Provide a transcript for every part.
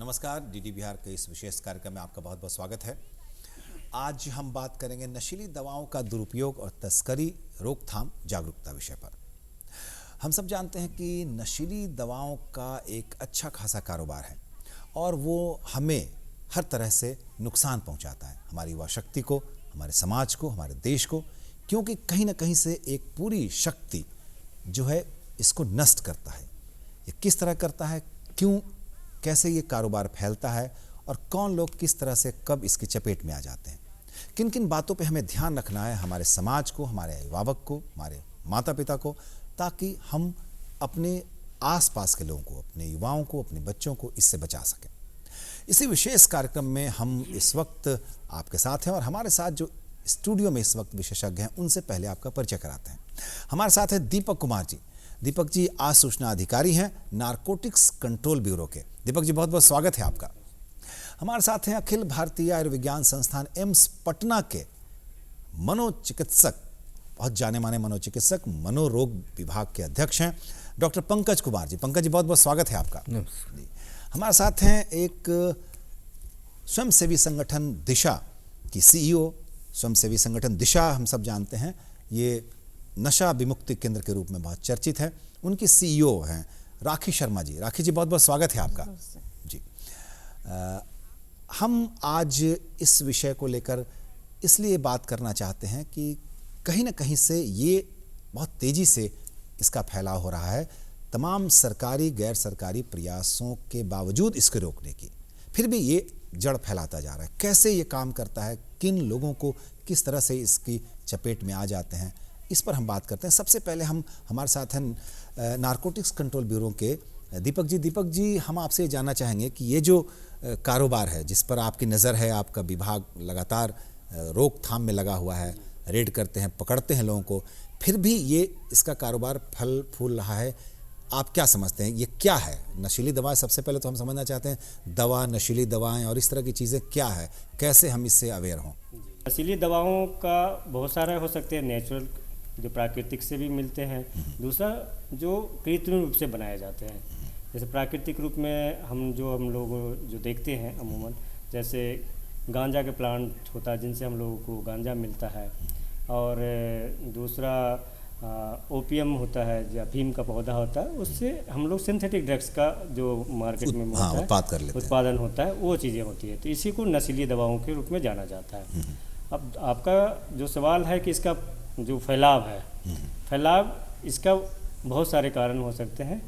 नमस्कार, डीडी बिहार के इस विशेष कार्यक्रम में आपका बहुत बहुत स्वागत है। आज हम बात करेंगे नशीली दवाओं का दुरुपयोग और तस्करी, रोकथाम, जागरूकता विषय पर। हम सब जानते हैं कि नशीली दवाओं का एक अच्छा खासा कारोबार है और वो हमें हर तरह से नुकसान पहुंचाता है, हमारी युवा शक्ति को, हमारे समाज को, हमारे देश को, क्योंकि कहीं ना कहीं से एक पूरी शक्ति जो है इसको नष्ट करता है। ये किस तरह करता है, क्यों, कैसे ये कारोबार फैलता है और कौन लोग किस तरह से कब इसकी चपेट में आ जाते हैं, किन किन बातों पे हमें ध्यान रखना है हमारे समाज को, हमारे अभिभावक को, हमारे माता पिता को, ताकि हम अपने आसपास के लोगों को, अपने युवाओं को, अपने बच्चों को इससे बचा सकें। इसी विशेष कार्यक्रम में हम इस वक्त आपके साथ हैं और हमारे साथ जो स्टूडियो में इस वक्त विशेषज्ञ हैं उनसे पहले आपका परिचय कराते हैं। हमारे साथ है दीपक कुमार जी। दीपक जी आज सूचना अधिकारी हैं नारकोटिक्स कंट्रोल ब्यूरो के। दीपक जी बहुत बहुत स्वागत है आपका। हमारे साथ हैं अखिल भारतीय आयुर्विज्ञान संस्थान एम्स पटना के मनोचिकित्सक, बहुत जाने माने मनोचिकित्सक, मनोरोग विभाग के अध्यक्ष हैं डॉक्टर पंकज कुमार जी। पंकज जी बहुत बहुत स्वागत है आपका। हमारे साथ हैं एक स्वयंसेवी संगठन दिशा की सीईओ। स्वयंसेवी संगठन दिशा हम सब जानते हैं, ये नशा विमुक्ति केंद्र के रूप में बहुत चर्चित है। उनकी सीईओ हैं राखी शर्मा जी। राखी जी बहुत बहुत स्वागत है आपका जी। हम आज इस विषय को लेकर इसलिए बात करना चाहते हैं कि कहीं ना कहीं से ये बहुत तेज़ी से इसका फैलाव हो रहा है। तमाम सरकारी गैर सरकारी प्रयासों के बावजूद इसको रोकने की, फिर भी ये जड़ फैलाता जा रहा है। कैसे ये काम करता है, किन लोगों को किस तरह से इसकी चपेट में आ जाते हैं, इस पर हम बात करते हैं। सबसे पहले हमारे साथ हैं नारकोटिक्स कंट्रोल ब्यूरो के दीपक जी। दीपक जी, हम आपसे जानना चाहेंगे कि ये जो कारोबार है जिस पर आपकी नज़र है, आपका विभाग लगातार रोकथाम में लगा हुआ है, रेड करते हैं, पकड़ते हैं लोगों को, फिर भी ये इसका कारोबार फल फूल रहा है, आप क्या समझते हैं ये क्या है? नशीली दवाएं, सबसे पहले तो हम समझना चाहते हैं दवा, नशीली दवाएं और इस तरह की चीज़ें क्या है, कैसे हम इससे अवेयर हों? नशीली दवाओं का बहुत सारा हो सकते हैं, नेचुरल जो प्राकृतिक से भी मिलते हैं, दूसरा जो कृत्रिम रूप से बनाए जाते हैं। जैसे प्राकृतिक रूप में हम लोग जो देखते हैं अमूमन, जैसे गांजा के प्लांट होता है जिनसे हम लोगों को गांजा मिलता है, और दूसरा ओपियम होता है या अफीम का पौधा होता है, उससे हम लोग सिंथेटिक ड्रग्स का जो मार्केट में होता है उत्पादन होता है, वो चीज़ें होती है। तो इसी को नशीली दवाओं के रूप में जाना जाता है। अब आपका जो सवाल है कि इसका जो फैलाव है, फैलाव इसका बहुत सारे कारण हो सकते हैं।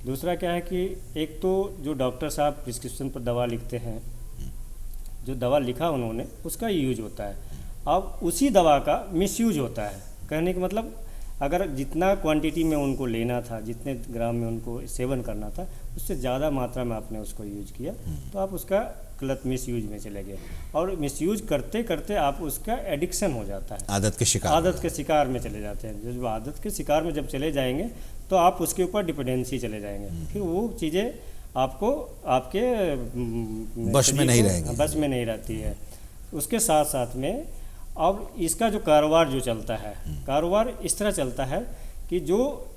दूसरा क्या है कि एक तो जो डॉक्टर साहब प्रिस्क्रिप्शन पर दवा लिखते हैं, जो दवा लिखा उन्होंने उसका यूज होता है। अब उसी दवा का मिसयूज होता है। कहने का मतलब अगर जितना क्वांटिटी में उनको लेना था, जितने ग्राम में उनको सेवन करना था, उससे ज़्यादा मात्रा में आपने उसको यूज किया, तो आप उसका गलत मिसयूज में चले गए, और मिसयूज करते करते आप उसका एडिक्शन हो जाता है, आदत के शिकार में चले जाते हैं। जब आदत के शिकार में जब चले जाएंगे तो आप उसके ऊपर डिपेंडेंसी चले जाएंगे, फिर वो चीज़ें आपको आपके बस में नहीं रहती है। उसके साथ साथ में अब इसका जो कारोबार जो चलता है, कारोबार इस तरह चलता है कि जो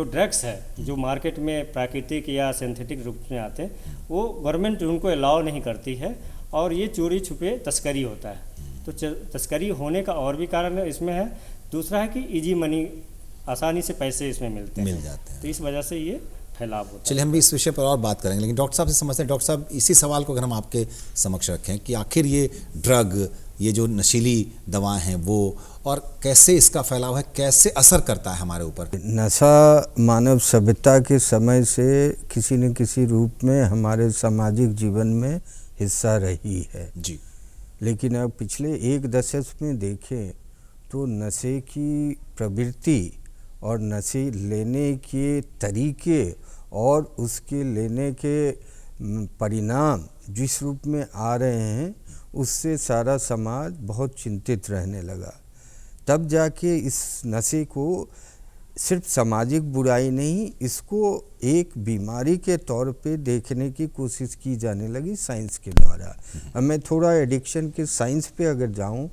ड्रग्स है जो मार्केट में प्राकृतिक या सिंथेटिक रूप में आते हैं, वो गवर्नमेंट उनको अलाउ नहीं करती है, और ये चोरी छुपे तस्करी होता है। तो तस्करी होने का और भी कारण इसमें है। दूसरा है कि इजी मनी, आसानी से पैसे इसमें मिल जाते हैं, तो इस वजह से ये फैलाव होता है। चलिए हम भी इस विषय पर और बात करेंगे, लेकिन डॉक्टर साहब से समझते हैं। डॉक्टर साहब, इसी सवाल को अगर हम आपके समक्ष रखें कि आखिर ये ड्रग, ये जो नशीली दवाएं हैं वो, और कैसे इसका फैलाव है, कैसे असर करता है हमारे ऊपर? नशा मानव सभ्यता के समय से किसी न किसी रूप में हमारे सामाजिक जीवन में हिस्सा रही है जी। लेकिन अब पिछले एक दशक में देखें तो नशे की प्रवृत्ति और नशे लेने के तरीके और उसके लेने के परिणाम जिस रूप में आ रहे हैं, उससे सारा समाज बहुत चिंतित रहने लगा। तब जाके इस नशे को सिर्फ सामाजिक बुराई नहीं, इसको एक बीमारी के तौर पे देखने की कोशिश की जाने लगी साइंस के द्वारा। अब मैं थोड़ा एडिक्शन के साइंस पे अगर जाऊं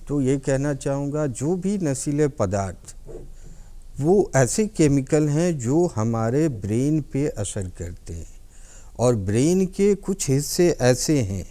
तो ये कहना चाहूँगा, जो भी नशीले पदार्थ वो ऐसे केमिकल हैं जो हमारे ब्रेन पे असर करते हैं, और ब्रेन के कुछ हिस्से ऐसे हैं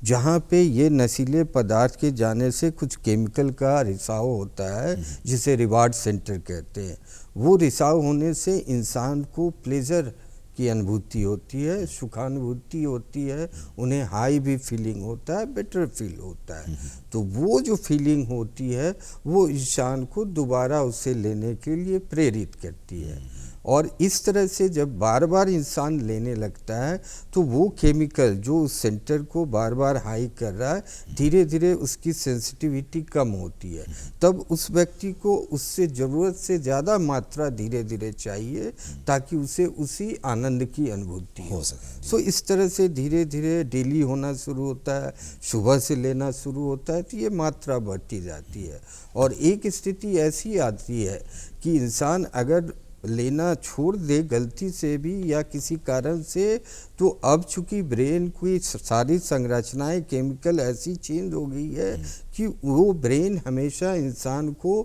जहाँ पे ये नशीले पदार्थ के जाने से कुछ केमिकल का रिसाव होता है, जिसे रिवार्ड सेंटर कहते हैं। वो रिसाव होने से इंसान को प्लेजर की अनुभूति होती है, सुखानुभूति होती है, उन्हें हाई भी फीलिंग होता है, बेटर फील होता है। तो वो जो फीलिंग होती है वो इंसान को दोबारा उसे लेने के लिए प्रेरित करती है। और इस तरह से जब बार बार इंसान लेने लगता है तो वो केमिकल जो उस सेंटर को बार बार हाई कर रहा है, धीरे धीरे उसकी सेंसिटिविटी कम होती है। तब उस व्यक्ति को उससे ज़रूरत से ज़्यादा मात्रा धीरे धीरे चाहिए ताकि उसे उसी आनंद की अनुभूति हो सके। सो इस तरह से धीरे धीरे डेली होना शुरू होता है, सुबह से लेना शुरू होता है, तो ये मात्रा बढ़ती जाती है। और एक स्थिति ऐसी आती है कि इंसान अगर लेना छोड़ दे गलती से भी या किसी कारण से, तो अब चूंकि ब्रेन की सारी संरचनाएं केमिकल ऐसी चेंज हो गई है कि वो ब्रेन हमेशा इंसान को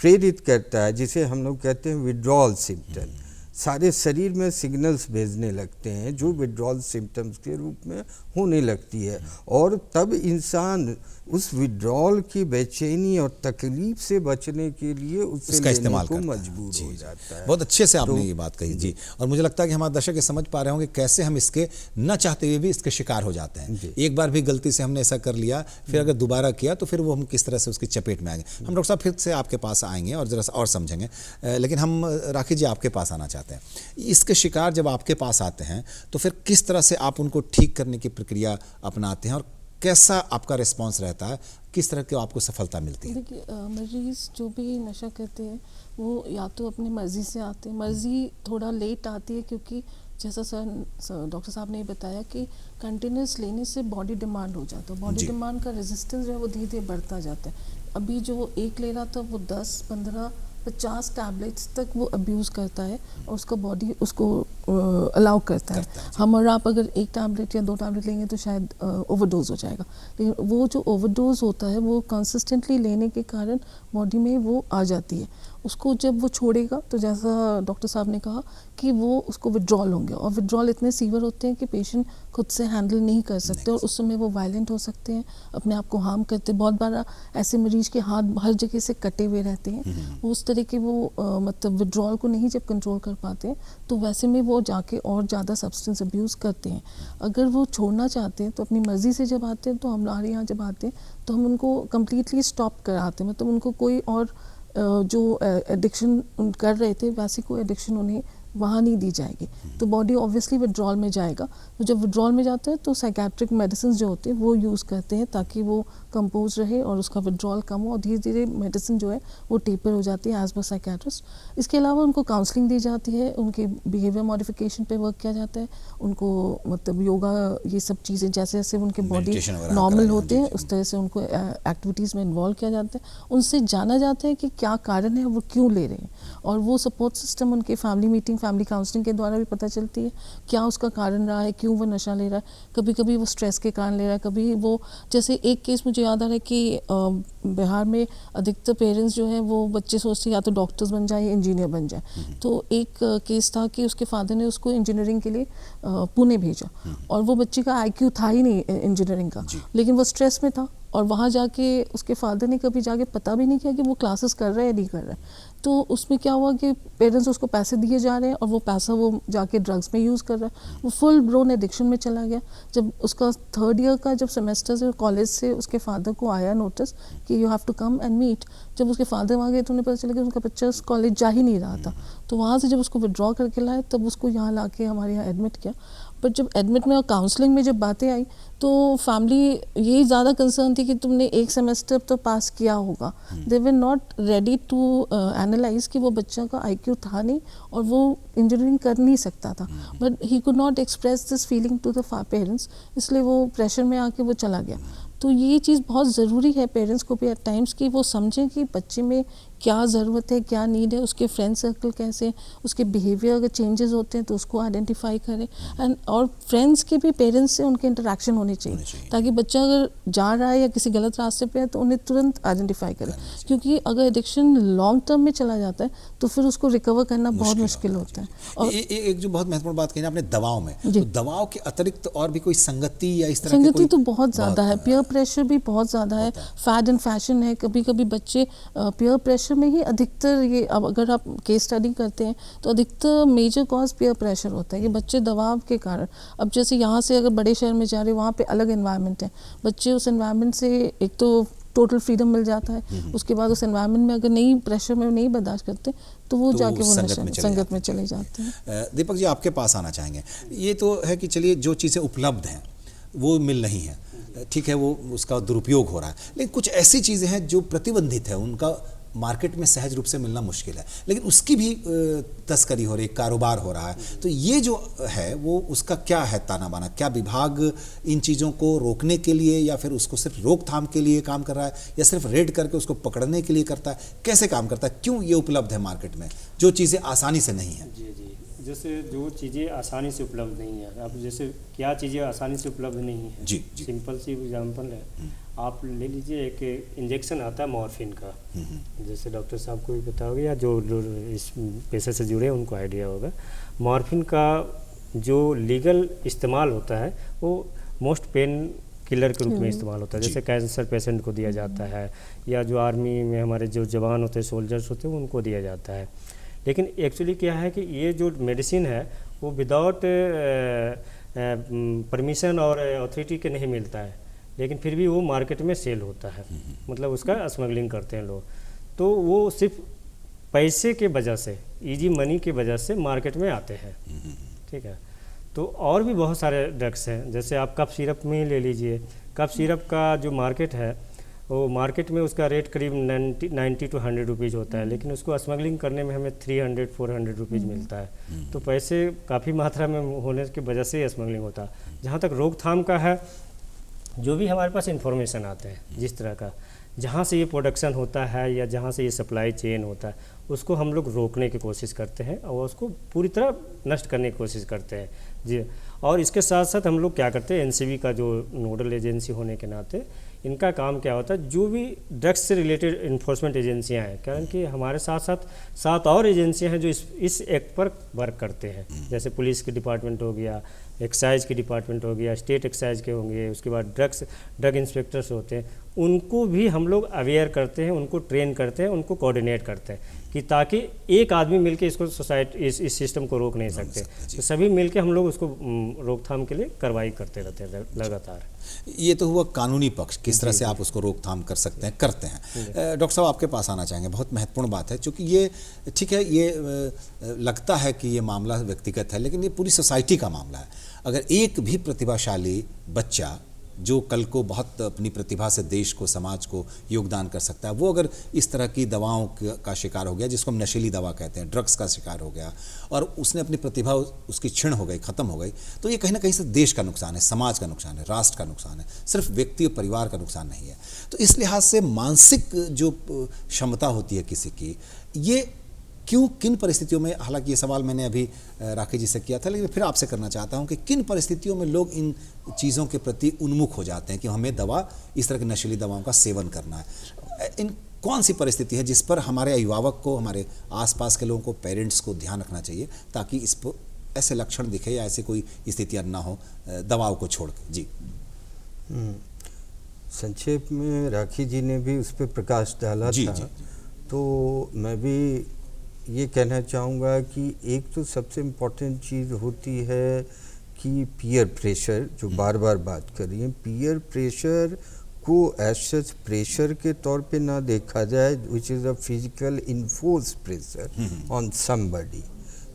प्रेरित करता है, जिसे हम लोग कहते हैं विड्रॉल सिम्टम। सारे शरीर में सिग्नल्स भेजने लगते हैं जो विड्रॉल सिम्टम्स के रूप में होने लगती है, और तब इंसान उस विड्रॉल की बेचैनी और तकलीफ से बचने के लिए उसका इस्तेमाल को मजबूर हो जाता है। बहुत अच्छे से आपने ये बात कही जी। और मुझे लगता है कि हमारे दर्शक ये समझ पा रहे होंगे कैसे हम इसके न चाहते हुए भी इसके शिकार हो जाते हैं। एक बार भी गलती से हमने ऐसा कर लिया, फिर अगर दोबारा किया तो फिर वो हम किस तरह से उसकी चपेट में आएंगे। हम डॉक्टर साहब फिर से आपके पास आएंगे और जरा सा और समझेंगे, लेकिन हम राखी जी आपके पास आना चाहते हैं। इसके शिकार जब आपके पास आते हैं तो फिर किस तरह से आप उनको ठीक करने की प्रक्रिया अपनाते हैं और कैसा आपका रिस्पांस रहता है, किस तरह की आपको सफलता मिलती है? देखिए, मरीज जो भी नशा करते हैं वो या तो अपनी मर्ज़ी से आते हैं, मर्ज़ी थोड़ा लेट आती है क्योंकि जैसा डॉक्टर साहब ने बताया कि कंटिन्यूस लेने से बॉडी डिमांड हो जाता है। बॉडी डिमांड का रेजिस्टेंस जो है वो धीरे धीरे बढ़ता जाता है। अभी जो एक ले रहा था वो 10, 15, 50 टैबलेट्स तक वो अब्यूज़ करता है और उसका बॉडी उसको अलाउ करता है। हम और आप अगर एक टैबलेट या 2 टैबलेट लेंगे तो शायद ओवरडोज हो जाएगा, लेकिन वो जो ओवरडोज होता है वो कंसिस्टेंटली लेने के कारण बॉडी में वो आ जाती है। उसको जब वो छोड़ेगा तो जैसा डॉक्टर साहब ने कहा कि वो उसको विड्रॉल होंगे, और विड्रॉल इतने सीवियर होते हैं कि पेशेंट खुद से हैंडल नहीं कर सकते और उस समय वो वायलेंट हो सकते हैं, अपने आप को हार्म करते हैं। बहुत बार ऐसे मरीज के हाथ हर जगह से कटे हुए रहते हैं, उस तरह के वो मतलब विड्रॉल को नहीं जब कंट्रोल कर पाते तो वैसे में वो जाके और ज़्यादा सब्सटेंस अब्यूज़ करते हैं। अगर वो छोड़ना चाहते हैं तो अपनी मर्ज़ी से जब आते हैं, तो हमारे यहाँ जब आते हैं तो हम उनको कम्प्लीटली स्टॉप कराते हैं, मतलब उनको कोई और जो एडिक्शन कर रहे थे वैसी कोई एडिक्शन उन्हें वहाँ नहीं दी जाएगी। तो बॉडी ऑब्वियसली विड्रॉल में जाएगा। तो जब विड्रॉल में जाता है तो साइकेट्रिक मेडिसिन जो होते हैं वो यूज़ करते हैं ताकि वो कंपोज रहे और उसका विड्रॉल कम हो, और धीरे धीरे मेडिसिन जो है वो टेपर हो जाती है एज पर साइकेट्रिस्ट। इसके अलावा उनको काउंसलिंग दी जाती है, उनके बिहेवियर मॉडिफिकेशन पे वर्क किया जाता है, उनको मतलब योगा ये सब चीज़ें जैसे जैसे उनके बॉडी नॉर्मल होते हैं उस तरह से उनको एक्टिविटीज़ में इन्वॉल्व किया जाता है। उनसे जाना जाता है कि क्या कारण है, वो क्यों ले रहे हैं, और वो सपोर्ट सिस्टम उनके फैमिली मीटिंग, फैमिली काउंसलिंग के द्वारा भी पता चलती है क्या उसका कारण रहा है, क्यों वो नशा ले रहा है। कभी कभी वो स्ट्रेस के कारण ले रहा है, कभी वो, जैसे एक केस मुझे याद आ रहा है कि बिहार में अधिकतर पेरेंट्स जो हैं वो बच्चे सोचते हैं या तो डॉक्टर्स बन जाए या इंजीनियर बन जाए। तो एक केस था कि उसके फादर ने उसको इंजीनियरिंग के लिए पुणे भेजा, और वो बच्चे का IQ था ही नहीं इंजीनियरिंग का, लेकिन वो स्ट्रेस में था, और वहाँ जाके उसके फादर ने कभी जाके पता भी नहीं किया कि वो क्लासेस कर रहा है या नहीं कर रहा है। तो उसमें क्या हुआ कि पेरेंट्स उसको पैसे दिए जा रहे हैं और वो पैसा वो जाके ड्रग्स में यूज़ कर रहा है। वो फुल ब्रोन एडिक्शन में चला गया। जब उसका 3rd ईयर का जब सेमेस्टर से कॉलेज से उसके फादर को आया नोटिस कि you have to come and meet, जब उसके फादर वहाँ गए तो उन्हें पता चला कि उसका बच्चा कॉलेज जा ही नहीं रहा था। तो वहाँ से जब उसको विड्रॉ करके लाए तब उसको यहाँ ला के हमारे यहाँ एडमिट किया। बट जब एडमिट में और काउंसलिंग में जब बातें आई तो फैमिली यही ज़्यादा कंसर्न थी कि तुमने एक सेमेस्टर तो पास किया होगा। They were not ready to analyse कि वो बच्चा का IQ था नहीं और वो इंजीनियरिंग कर नहीं सकता था, but he could not express this feeling to the parents, इसलिए वो प्रेशर में आके वो चला गया। तो ये चीज़ बहुत ज़रूरी है पेरेंट्स को भी एट टाइम्स कि वो समझें कि बच्चे में क्या ज़रूरत है, क्या नीड है, उसके फ्रेंड सर्कल कैसे हैं, उसके बिहेवियर अगर चेंजेस होते हैं तो उसको आइडेंटिफाई करें। एंड और फ्रेंड्स के भी पेरेंट्स से उनके इंटरेक्शन होने चाहिए ताकि बच्चा अगर जा रहा है या किसी गलत रास्ते पे है तो उन्हें तुरंत आइडेंटिफाई करें, क्योंकि अगर एडिक्शन लॉन्ग टर्म में चला जाता है तो फिर उसको रिकवर करना बहुत मुश्किल होता है। और एक जो बहुत महत्वपूर्ण बात कही ना आपने दवाओं में, तो दवाओं के अतिरिक्त और भी कोई संगति या इस तरह संगति कोई तो बहुत ज़्यादा है, पीयर प्रेशर भी बहुत ज़्यादा है, फैड एंड फैशन है। कभी कभी बच्चे पीयर प्रेशर में ही अधिकतर, ये अब अगर आप केस स्टडी करते हैं तो अधिकतर मेजर कॉज पीयर प्रेशर होता है कि बच्चे दबाव के कारण, अब जैसे यहाँ से अगर बड़े शहर में जा रहे हैं वहाँ पे अलग एनवायरनमेंट है, बच्चे उस एनवायरनमेंट से एक तो टोटल फ्रीडम मिल जाता है, उसके बाद उस एनवायरनमेंट में अगर नहीं प्रेशर में नहीं बर्दाश्त करते तो वो जाके वो संगत में चले जाते हैं। दीपक जी आपके पास आना चाहेंगे, ये तो है कि चलिए जो चीज़ें उपलब्ध हैं वो मिल रही हैं, ठीक है, वो उसका दुरुपयोग हो रहा है, लेकिन कुछ ऐसी चीज़ें हैं जो प्रतिबंधित है, उनका मार्केट में सहज रूप से मिलना मुश्किल है, लेकिन उसकी भी तस्करी हो रही है, कारोबार हो रहा है। तो ये जो है वो उसका क्या है ताना बाना, क्या विभाग इन चीज़ों को रोकने के लिए या फिर उसको सिर्फ रोकथाम के लिए काम कर रहा है या सिर्फ रेड करके उसको पकड़ने के लिए करता है, कैसे काम करता है, क्यों ये उपलब्ध है मार्केट में जो चीज़ें आसानी से नहीं है? जी, जैसे जो चीज़ें आसानी से उपलब्ध नहीं है, अब जैसे क्या चीज़ें आसानी से उपलब्ध नहीं है, जी। सिंपल सी एग्जांपल है, आप ले लीजिए एक इंजेक्शन आता है मॉर्फिन का, जैसे डॉक्टर साहब को भी पता होगा या जो इस पेशे से जुड़े हैं उनको आइडिया होगा। मॉर्फिन का जो लीगल इस्तेमाल होता है वो मोस्ट पेन किलर के रूप में इस्तेमाल होता है, जैसे कैंसर पेशेंट को दिया जाता है या जो आर्मी में हमारे जो जवान होते हैं, सोल्जर्स होते हैं, उनको दिया जाता है। लेकिन एक्चुअली क्या है कि ये जो मेडिसिन है वो विदाउट परमिशन और अथॉरिटी के नहीं मिलता है, लेकिन फिर भी वो मार्केट में सेल होता है, मतलब उसका स्मगलिंग करते हैं लोग। तो वो सिर्फ पैसे के वजह से, इजी मनी के वजह से मार्केट में आते हैं, ठीक है। तो और भी बहुत सारे ड्रग्स हैं, जैसे आप कफ सिरप में ले लीजिए, कफ सिरप का जो मार्केट है वो मार्केट में उसका रेट करीब 90 to 100 रुपीज़ होता है, लेकिन उसको स्मगलिंग करने में हमें 300-400 रुपीज़ मिलता है। तो पैसे काफ़ी मात्रा में होने की वजह से स्मगलिंग होता है। जहाँ तक रोकथाम का है, जो भी हमारे पास इन्फॉर्मेशन आते हैं जिस तरह का, जहाँ से ये प्रोडक्शन होता है या जहाँ से ये सप्लाई चेन होता है, उसको हम लोग रोकने की कोशिश करते हैं और उसको पूरी तरह नष्ट करने की कोशिश करते हैं जी। और इसके साथ साथ हम लोग क्या करते हैं, एनसीबी का जो नोडल एजेंसी होने के नाते इनका काम क्या होता है, जो भी ड्रग्स से रिलेटेड इन्फोर्समेंट एजेंसियां हैं, कारण कि हमारे साथ साथ 7 और एजेंसियां हैं जो इस एक्ट पर वर्क करते हैं, जैसे पुलिस के डिपार्टमेंट हो गया, एक्साइज के डिपार्टमेंट हो गया, स्टेट एक्साइज के होंगे, उसके बाद ड्रग इंस्पेक्टर्स होते हैं, उनको भी हम लोग अवेयर करते हैं, उनको ट्रेन करते हैं, उनको कोऑर्डिनेट करते हैं कि ताकि एक आदमी मिलके इसको सोसाइटी इस सिस्टम को रोक नहीं सकते, तो सभी मिलके हम लोग उसको रोकथाम के लिए कार्रवाई करते रहते हैं लगातार। ये तो हुआ कानूनी पक्ष, किस तरह से आप उसको रोकथाम कर सकते हैं, करते हैं। डॉक्टर साहब आपके पास आना चाहेंगे, बहुत महत्वपूर्ण बात है, क्योंकि ये ठीक है, ये लगता है कि ये मामला व्यक्तिगत है, लेकिन ये पूरी सोसाइटी का मामला है। अगर एक भी प्रतिभाशाली बच्चा जो कल को बहुत अपनी प्रतिभा से देश को, समाज को योगदान कर सकता है, वो अगर इस तरह की दवाओं का शिकार हो गया, जिसको हम नशीली दवा कहते हैं, ड्रग्स का शिकार हो गया और उसने अपनी प्रतिभा उसकी क्षीण हो गई, ख़त्म हो गई, तो ये कहीं ना कहीं से देश का नुकसान है, समाज का नुकसान है, राष्ट्र का नुकसान है, सिर्फ व्यक्ति और परिवार का नुकसान नहीं है। तो इस लिहाज से मानसिक जो क्षमता होती है किसी की, ये क्यों, किन परिस्थितियों में, हालांकि ये सवाल मैंने अभी राकेश जी से किया था, लेकिन फिर आपसे करना चाहता हूं कि किन परिस्थितियों में लोग इन चीज़ों के प्रति उन्मुख हो जाते हैं कि हमें दवा, इस तरह की नशीली दवाओं का सेवन करना है, इन कौन सी परिस्थिति है जिस पर हमारे अभिभावक को, हमारे आसपास के लोगों को, पेरेंट्स को ध्यान रखना चाहिए ताकि इस पर ऐसे लक्षण दिखे या ऐसे कोई स्थितियाँ ना हो दवाओं को छोड़ के? जी संक्षेप में राखी जी ने भी उस पर प्रकाश डाला था। जी। तो मैं भी ये कहना चाहूँगा कि एक तो सबसे इम्पोर्टेंट चीज़ होती है कि पीयर प्रेशर, जो बार बार बात कर रही है, पीयर प्रेशर को एज सच प्रेशर के तौर पे ना देखा जाए, which is a physical enforce pressure on somebody.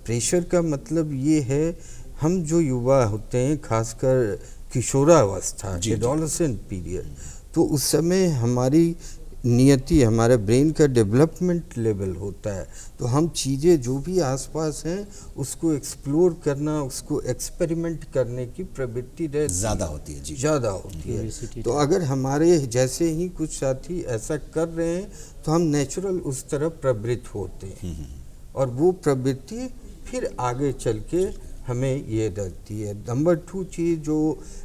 Pressure का मतलब ये है, हम जो युवा होते हैं, खासकर किशोरावस्था, एडोलेसेंट पीरियड, तो उस समय हमारी नियति, हमारे ब्रेन का डेवलपमेंट लेवल होता है। तो हम चीज़ें जो भी आसपास हैं उसको एक्सप्लोर करना, उसको एक्सपेरिमेंट करने की प्रवृत्ति ज़्यादा होती है जी। ज़्यादा होती है। Curiosity तो अगर हमारे जैसे ही कुछ साथी ऐसा कर रहे हैं तो हम नेचुरल उस तरफ प्रवृत्त होते हैं, और वो प्रवृत्ति फिर आगे चल के हमें ये लगती है। नंबर 2 चीज़ जो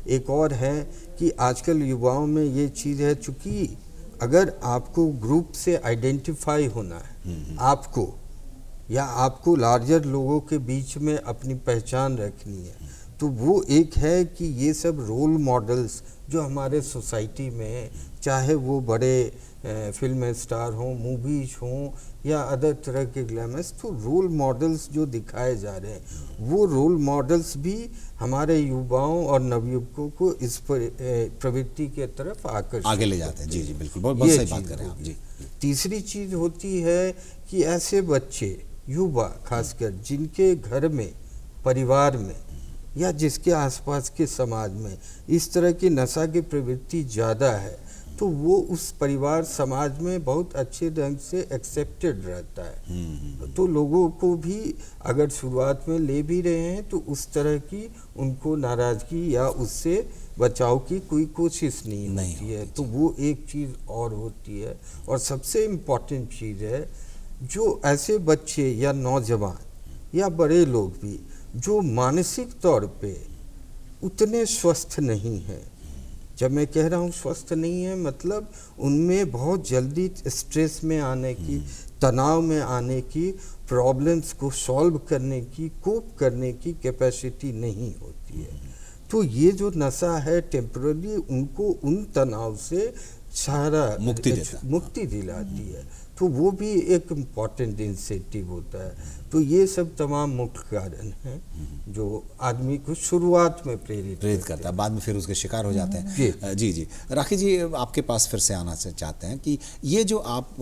एक और है कि आजकल युवाओं में ये चीज़ है, चूँकि अगर आपको ग्रुप से आइडेंटिफाई होना है, आपको या आपको लार्जर लोगों के बीच में अपनी पहचान रखनी है, तो वो एक है कि ये सब रोल मॉडल्स जो हमारे सोसाइटी में हैं, चाहे वो बड़े फिल्म स्टार हों, मूवीज हों या अदर तरह के ग्लैमर्स, तो रोल मॉडल्स जो दिखाए जा रहे हैं वो रोल मॉडल्स भी हमारे युवाओं और नवयुवकों को इस प्रवृत्ति के तरफ आकर्षित आगे ले जाते हैं। जी जी बिल्कुल, बहुत सही बात कर रहे हैं आप जी। तीसरी चीज़ होती है कि ऐसे बच्चे, युवा खासकर, जिनके घर में, परिवार में या जिसके आसपास के समाज में इस तरह की नशा की प्रवृत्ति ज़्यादा है, तो वो उस परिवार समाज में बहुत अच्छे ढंग से एक्सेप्टेड रहता है। तो लोगों को भी अगर शुरुआत में ले भी रहे हैं तो उस तरह की उनको नाराज़गी या उससे बचाव की कोई कोशिश नहीं होती है। तो वो एक चीज़ और होती है। और सबसे इम्पॉर्टेंट चीज़ है, जो ऐसे बच्चे या नौजवान या बड़े लोग भी जो मानसिक तौर पे उतने स्वस्थ नहीं हैं, जब मैं कह रहा हूँ स्वस्थ नहीं है मतलब उनमें बहुत जल्दी स्ट्रेस में आने की, तनाव में आने की, प्रॉब्लम्स को सॉल्व करने की, कोप करने की कैपेसिटी नहीं होती है। तो ये जो नशा है टेम्पररी उनको उन तनाव से सारा मुक्ति दिलाती है। तो वो भी एक इम्पॉर्टेंट इंसेंटिव होता है। तो ये सब तमाम मुख्य कारण हैं जो आदमी को शुरुआत में प्रेरित करता है, बाद में फिर उसके शिकार हो जाते हैं। जी जी राखी जी, आपके पास फिर से आना चाहते हैं कि ये जो आप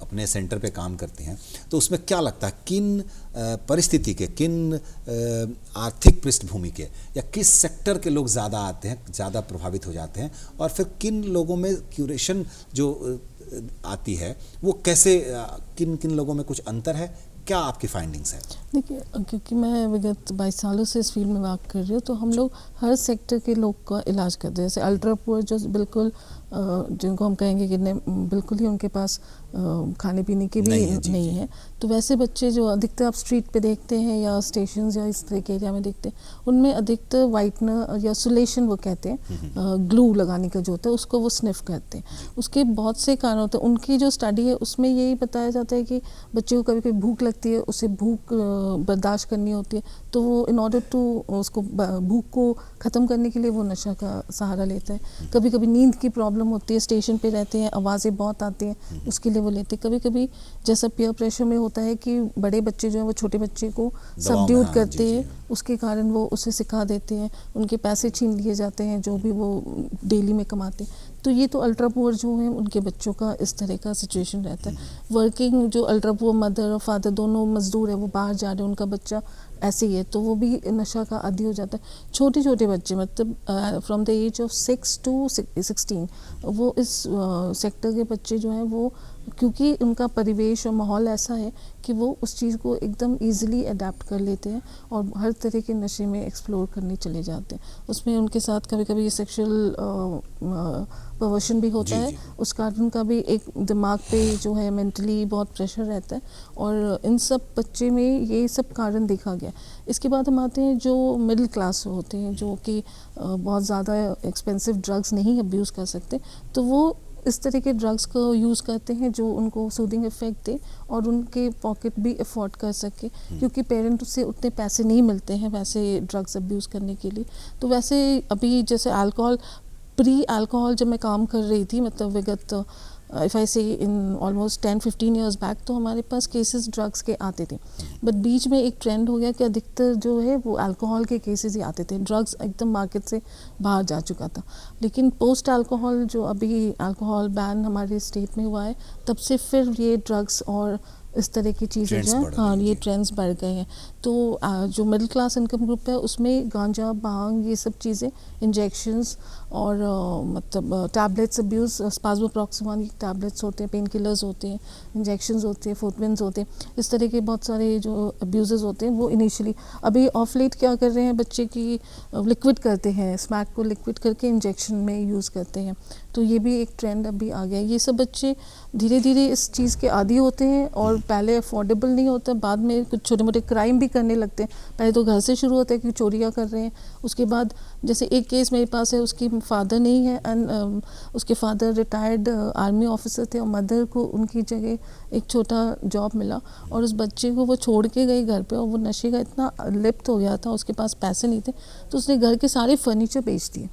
अपने सेंटर पे काम करते हैं, तो उसमें क्या लगता है किन परिस्थिति के, किन आर्थिक पृष्ठभूमि के या किस सेक्टर के लोग ज़्यादा आते हैं, ज़्यादा प्रभावित हो जाते हैं, और फिर किन लोगों में क्यूरेशन जो आती है वो कैसे, किन किन लोगों में कुछ अंतर है, क्या आपकी फाइंडिंग्स है? देखिए, क्योंकि मैं विगत 22 सालों से इस फील्ड में वर्क कर रही हूँ, तो हम लोग हर सेक्टर के लोग का इलाज करते हैं। जैसे अल्ट्रा पुअर जो बिल्कुल जिनको हम कहेंगे कि बिल्कुल ही उनके पास खाने पीने की भी नहीं है, तो वैसे बच्चे जो अधिकतर आप स्ट्रीट पे देखते हैं या स्टेशंस या इस तरह के एरिया में देखते हैं, उनमें अधिकतर वाइटनर या सुलेशन वो कहते हैं, ग्लू लगाने का जो होता है उसको वो स्निफ करते हैं। उसके बहुत से कारण होते हैं। उनकी जो स्टडी है उसमें यही बताया जाता है कि बच्चे को कभी कभी भूख लगती है, उसे भूख बर्दाश्त करनी होती है, तो वो इन ऑर्डर टू उसको भूख को ख़त्म करने के लिए वो नशा का सहारा लेता है। कभी कभी नींद की प्रॉब्लम होती है, स्टेशन पे रहते हैं, आवाज़ें बहुत आती हैं, उसके लिए वो लेते हैं। कभी कभी जैसा पीयर प्रेशर में होता है कि बड़े बच्चे जो हैं वो छोटे बच्चे को सबड्यूट करते हैं, उसके कारण वो उसे सिखा देते हैं, उनके पैसे छीन लिए जाते हैं जो भी वो डेली में कमाते हैं। तो ये तो अल्ट्रा पुअर जो हैं उनके बच्चों का इस तरह का सिचुएशन रहता है। वर्किंग जो अल्ट्रा पुअर मदर और फादर दोनों मजदूर है, वो बाहर जा रहे हैं, उनका बच्चा ऐसे ही है, तो वो भी नशा का आदी हो जाता है। छोटे छोटे बच्चे मतलब from the age of 6 to 16 वो इस सेक्टर के बच्चे जो हैं वो, क्योंकि उनका परिवेश और माहौल ऐसा है कि वो उस चीज़ को एकदम इजीली अडेप्ट कर लेते हैं और हर तरह के नशे में एक्सप्लोर करने चले जाते हैं। उसमें उनके साथ कभी कभी सेक्सुअल पर्वर्शन भी होता है। उस कारण का भी एक दिमाग पे जो है मेंटली बहुत प्रेशर रहता है, और इन सब बच्चे में ये सब कारण देखा गया। इसके बाद हम आते हैं जो मिडिल क्लास होते हैं, जो कि बहुत ज़्यादा एक्सपेंसिव ड्रग्स नहीं अब्यूज़ कर सकते, तो वो इस तरह के ड्रग्स को यूज़ करते हैं जो उनको सूदिंग इफेक्ट दे और उनके पॉकेट भी अफोर्ड कर सके, क्योंकि पेरेंट से उतने पैसे नहीं मिलते हैं वैसे ड्रग्स अब्यूज़ करने के लिए। तो वैसे अभी जैसे अल्कोहल, प्री अल्कोहल जब मैं काम कर रही थी, मतलब विगत इफ़ आई से इन ऑलमोस्ट 10-15 ईयर्स बैक, तो हमारे पास केसेस ड्रग्स के आते थे, बट बीच में एक ट्रेंड हो गया कि अधिकतर जो है वो अल्कोहल के केसेस ही आते थे। ड्रग्स एकदम मार्केट से बाहर जा चुका था। लेकिन पोस्ट अल्कोहल जो अभी अल्कोहल बैन हमारे स्टेट में हुआ है, तब से फिर ये ड्रग्स और इस तरह की चीज़ें Trends जो बढ़ है, हाँ, रही हैं, ये जी। ट्रेंड्स बढ़ गए हैं। तो जो मिडिल क्लास इनकम ग्रुप है उसमें गांजा, भांग, ये सब चीज़ें, इंजेक्शंस और मतलब टैबलेट्स अब्यूज़, स्पाज़ोप्रॉक्सिन की टैबलेट्स होते हैं, पेन किलर्स होते हैं, इंजेक्शंस होते हैं, फोटविन्स होते हैं, इस तरह के बहुत सारे जो अब्यूज़ होते हैं वो इनिशियली। अभी ऑफ लेट क्या कर रहे हैं बच्चे की, लिक्विड करते हैं, स्मैक को लिक्विड करके इंजेक्शन में यूज़ करते हैं, तो ये भी एक ट्रेंड अभी आ गया है। ये सब बच्चे धीरे धीरे इस चीज़ के आदी होते हैं और पहले अफोर्डेबल नहीं होता, बाद में कुछ छोटे मोटे क्राइम भी करने लगते हैं। पहले तो घर से शुरू होता है कि चोरियाँ कर रहे हैं, उसके बाद जैसे एक केस मेरे पास है, उसकी फादर नहीं है एंड उसके फादर रिटायर्ड आर्मी ऑफिसर थे और मदर को उनकी जगह एक छोटा जॉब मिला और उस बच्चे को वो छोड़ के गई घर पे और वो नशे का इतना लिप्त हो गया था, उसके पास पैसे नहीं थे, तो उसने घर के सारे फर्नीचर बेच दिए,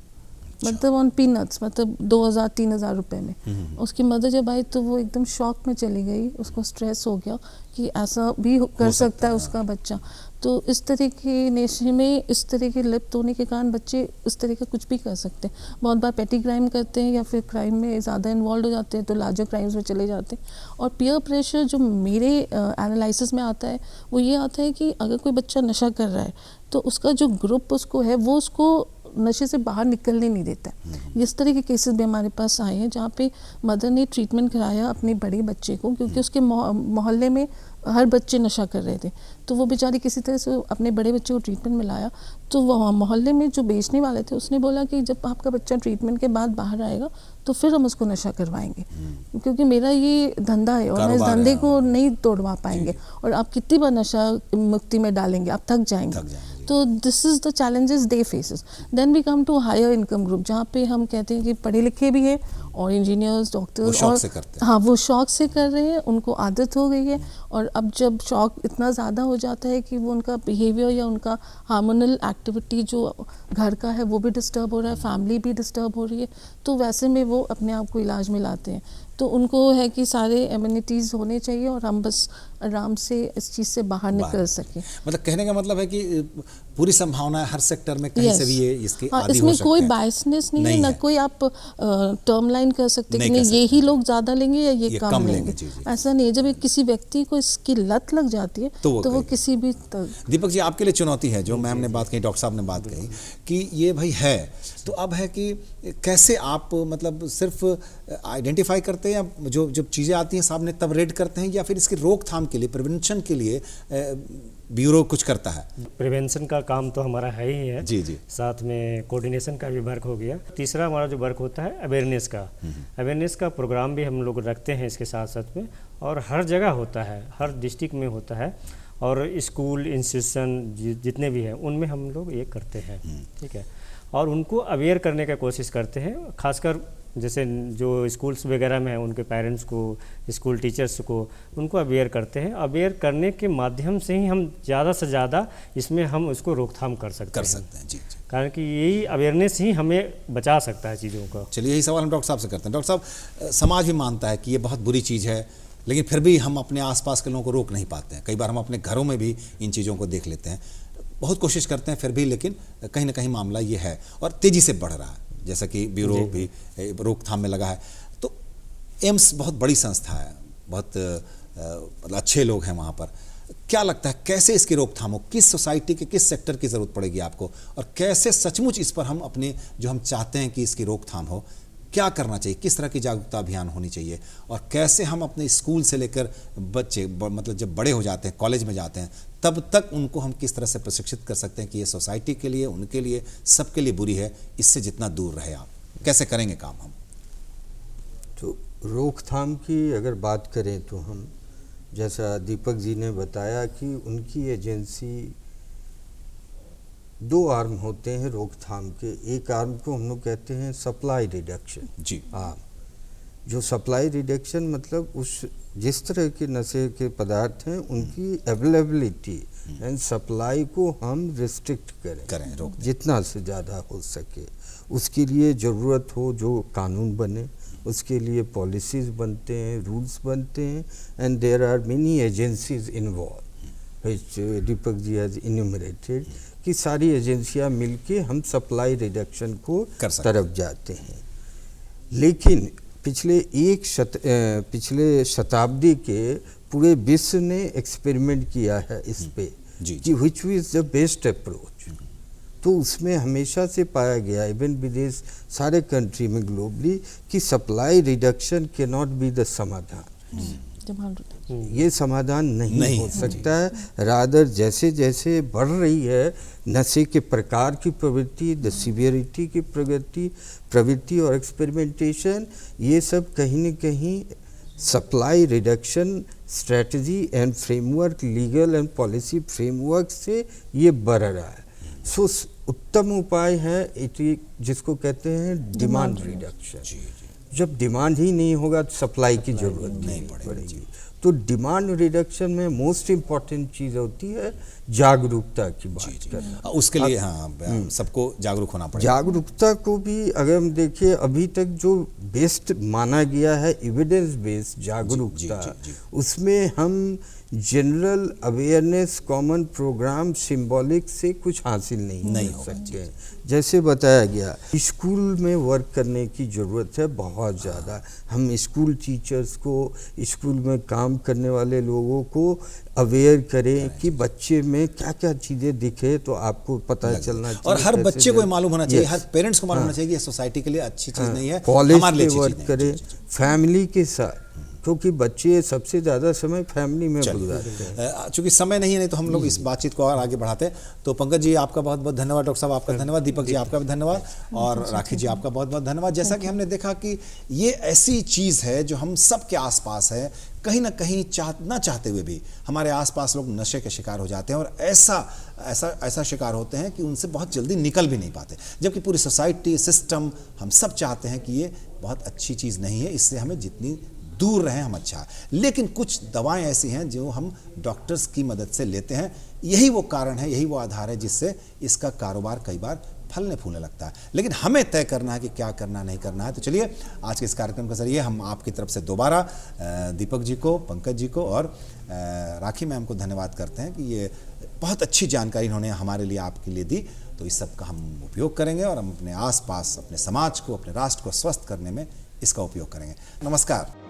मतलब ऑन पीनट्स, मतलब 2,000-3,000 रुपए में। उसकी मदर जब आई तो वो एकदम शॉक में चली गई, उसको स्ट्रेस हो गया कि ऐसा भी कर सकता है उसका बच्चा। तो इस तरह के नशे में, इस तरह के लिप्त होने के कारण बच्चे इस तरह का कुछ भी कर सकते हैं। बहुत बार पेटी क्राइम करते हैं या फिर क्राइम में ज़्यादा इन्वॉल्व हो जाते हैं तो लार्जर क्राइम्स में चले जाते हैं। और पीयर प्रेशर जो मेरे एनालिसिस में आता है वो ये आता है कि अगर कोई बच्चा नशा कर रहा है तो उसका जो ग्रुप उसको है वो उसको नशे से बाहर निकलने नहीं देता है। इस तरह के केसेस भी हमारे पास आए हैं जहाँ पे मदर ने ट्रीटमेंट कराया अपने बड़े बच्चे को, क्योंकि उसके मोहल्ले में हर बच्चे नशा कर रहे थे, तो वो बेचारी किसी तरह से अपने बड़े बच्चे को ट्रीटमेंट में लाया। तो वो मोहल्ले में जो बेचने वाले थे उसने बोला कि जब आपका बच्चा ट्रीटमेंट के बाद बाहर आएगा तो फिर हम उसको नशा करवाएंगे, क्योंकि मेरा ये धंधा है और मैं इस कारोबार धंधे है, को नहीं तोड़वा पाएंगे, और आप कितनी बार नशा मुक्ति में डालेंगे, आप थक जाएंगे। तो this is the challenges they faces. Then we come to higher income group, जहाँ पे हम कहते हैं कि पढ़े लिखे भी हैं और इंजीनियर्स, डॉक्टर्स, शौक और से करते हैं। हाँ, वो शौक से कर रहे हैं, उनको आदत हो गई है। और अब जब शौक इतना ज़्यादा हो जाता है कि वो उनका बिहेवियर या उनका हार्मोनल एक्टिविटी जो घर का है वो भी डिस्टर्ब हो रहा है, फैमिली भी डिस्टर्ब हो रही है, तो वैसे में वो अपने आप को इलाज में लाते हैं। तो उनको है कि सारे एमिनिटीज़ होने चाहिए और हम बस आराम से इस चीज़ से बाहर निकल सकें। मतलब कहने का मतलब है कि पूरी संभावना है हर सेक्टर में, कहीं से भी ये इसके हाँ, आदी हो इसमें सकते कोई हैं। बायसनेस नहीं है, ना कोई आप टर्म लाइन कर सकते कि नहीं नहीं कर ये सकते। ही लोग ज़्यादा लेंगे या ये ये कम कम लेंगे, लेंगे, जी, जी। ऐसा नहीं है। जब एक किसी व्यक्ति को इसकी लत लग जाती है तो वो किसी भी दीपक जी, आपके लिए चुनौती है, जो मैम ने बात कही, डॉक्टर साहब ने बात कही कि ये भाई है, तो अब है कि कैसे आप मतलब सिर्फ आइडेंटिफाई करते हैं या जो जब चीज़ें आती हैं सामने तब रेड करते हैं, या फिर इसकी रोकथाम के लिए, प्रिवेंशन के लिए ब्यूरो कुछ करता है? प्रिवेंशन का काम तो हमारा है ही है, जी जी, साथ में कोऑर्डिनेशन का भी वर्क हो गया। तीसरा हमारा जो वर्क होता है अवेयरनेस का, अवेयरनेस का प्रोग्राम भी हम लोग रखते हैं इसके साथ साथ में, और हर जगह होता है, हर डिस्ट्रिक्ट में होता है, और स्कूल इंस्टीट्यूशन जितने भी हैं उनमें हम लोग ये करते हैं, ठीक है। और उनको अवेयर करने का कोशिश करते हैं, खासकर जैसे जो स्कूल्स वगैरह में हैं उनके पेरेंट्स को, स्कूल टीचर्स को, उनको अवेयर करते हैं। अवेयर करने के माध्यम से ही हम ज़्यादा से ज़्यादा इसमें हम उसको रोकथाम कर सकते हैं, जी जी। कारण कि यही अवेयरनेस ही हमें बचा सकता है चीज़ों का। चलिए, यही सवाल हम डॉक्टर साहब से करते हैं। डॉक्टर साहब, समाज भी मानता है कि ये बहुत बुरी चीज़ है, लेकिन फिर भी हम अपने आसपास के लोगों को रोक नहीं पाते हैं। कई बार हम अपने घरों में भी इन चीज़ों को देख लेते हैं, बहुत कोशिश करते हैं फिर भी, लेकिन कहीं ना कहीं मामला ये है और तेज़ी से बढ़ रहा है, जैसा कि ब्यूरो भी रोकथाम में लगा है। तो एम्स बहुत बड़ी संस्था है, बहुत अच्छे लोग हैं वहाँ पर। क्या लगता है कैसे इसकी रोकथाम हो, किस सोसाइटी के किस सेक्टर की ज़रूरत पड़ेगी आपको, और कैसे सचमुच इस पर हम अपने जो हम चाहते हैं कि इसकी रोकथाम हो, क्या करना चाहिए, किस तरह की जागरूकता अभियान होनी चाहिए, और कैसे हम अपने स्कूल से लेकर बच्चे मतलब जब बड़े हो जाते हैं, कॉलेज में जाते हैं, तब तक उनको हम किस तरह से प्रशिक्षित कर सकते हैं कि ये सोसाइटी के लिए, उनके लिए, सबके लिए बुरी है, इससे जितना दूर रहे। आप कैसे करेंगे काम हम? तो रोकथाम की अगर बात करें तो हम, जैसा दीपक जी ने बताया कि उनकी एजेंसी 2 आर्म होते हैं रोकथाम के। एक आर्म को हम लोग कहते हैं सप्लाई रिडक्शन। जी हाँ, जो सप्लाई रिडक्शन मतलब उस जिस तरह के नशे के पदार्थ हैं उनकी अवेलेबिलिटी एंड सप्लाई को हम रिस्ट्रिक्ट करें रोक दें। जितना से ज़्यादा हो सके। उसके लिए ज़रूरत हो जो कानून बने, उसके लिए पॉलिसीज़ बनते हैं, रूल्स बनते हैं, and there are many agencies involve which Deepak ji has enumerated, कि सारी एजेंसियां मिलके हम सप्लाई रिडक्शन को तरफ जाते हैं। लेकिन पिछले शताब्दी के पूरे विश्व ने एक्सपेरिमेंट किया है इस पे जी, कि which is the best approach. तो उसमें हमेशा से पाया गया इवन विदेश सारे कंट्री में ग्लोबली कि supply reduction can not be the समाधान। डिमांड ये समाधान नहीं हो है, सकता है। रादर जैसे जैसे बढ़ रही है नशे के प्रकार की प्रवृत्ति, द सीवियरिटी की प्रवृत्ति और एक्सपेरिमेंटेशन, ये सब कहीं न कहीं supply reduction strategy and framework, legal and policy framework से ये बढ़ रहा है। सो उत्तम उपाय है जिसको कहते हैं डिमांड रिडक्शन। जब डिमांड ही नहीं होगा तो सप्लाई की जरूरत नहीं पड़ेगी। तो डिमांड रिडक्शन में मोस्ट इम्पॉर्टेंट चीज़ होती है जागरूकता की बात करना। उसके लिए हाँ सबको जागरूक होना पड़ेगा। जागरूकता को भी अगर हम देखें, अभी तक जो बेस्ट माना गया है एविडेंस बेस्ड जागरूकता, उसमें हम general awareness common programme symbolic से कुछ हासिल नहीं हो सकते। जैसे बताया गया स्कूल में वर्क करने की ज़रूरत है बहुत ज़्यादा। हम स्कूल टीचर्स को, स्कूल में काम करने वाले लोगों को अवेयर करें कि बच्चे में क्या क्या चीज़ें दिखे तो आपको पता चलना चाहिए। और हर बच्चे को मालूम होना चाहिए, हर पेरेंट्स को मालूम होना चाहिए कि ये सोसाइटी के लिए अच्छी चीज़ नहीं है, कॉलेज हमारे लिए पे वर्क करें, फैमिली के साथ, क्योंकि बच्चे सबसे ज़्यादा समय फैमिली में गुजारते हैं। चूंकि समय नहीं है, नहीं तो हम लोग इस बातचीत को और आगे बढ़ाते हैं। तो पंकज जी आपका बहुत बहुत धन्यवाद, डॉक्टर साहब आपका धन्यवाद, दीपक जी आपका भी धन्यवाद, और राखी जी आपका बहुत बहुत धन्यवाद। जैसा कि हमने देखा कि ये ऐसी चीज़ है जो हम सब के आसपास है, कहीं ना कहीं ना चाहते हुए भी हमारे आसपास लोग नशे के शिकार हो जाते हैं, और ऐसा शिकार होते हैं कि उनसे बहुत जल्दी निकल भी नहीं पाते। जबकि पूरी सोसाइटी, सिस्टम, हम सब चाहते हैं कि ये बहुत अच्छी चीज़ नहीं है, इससे हमें जितनी दूर रहें हम अच्छा। लेकिन कुछ दवाएं ऐसी हैं जो हम डॉक्टर्स की मदद से लेते हैं। यही वो कारण है, यही वो आधार है जिससे इसका कारोबार कई बार फलने फूलने लगता है। लेकिन हमें तय करना है कि क्या करना नहीं करना है। तो चलिए आज के इस कार्यक्रम के जरिए हम आपकी तरफ से दोबारा दीपक जी को, पंकज जी को और राखी मैम को धन्यवाद करते हैं कि ये बहुत अच्छी जानकारी इन्होंने हमारे लिए, आपके लिए दी। तो इस सब का हम उपयोग करेंगे और हम अपने आसपास, अपने समाज को, अपने राष्ट्र को स्वस्थ करने में इसका उपयोग करेंगे। नमस्कार।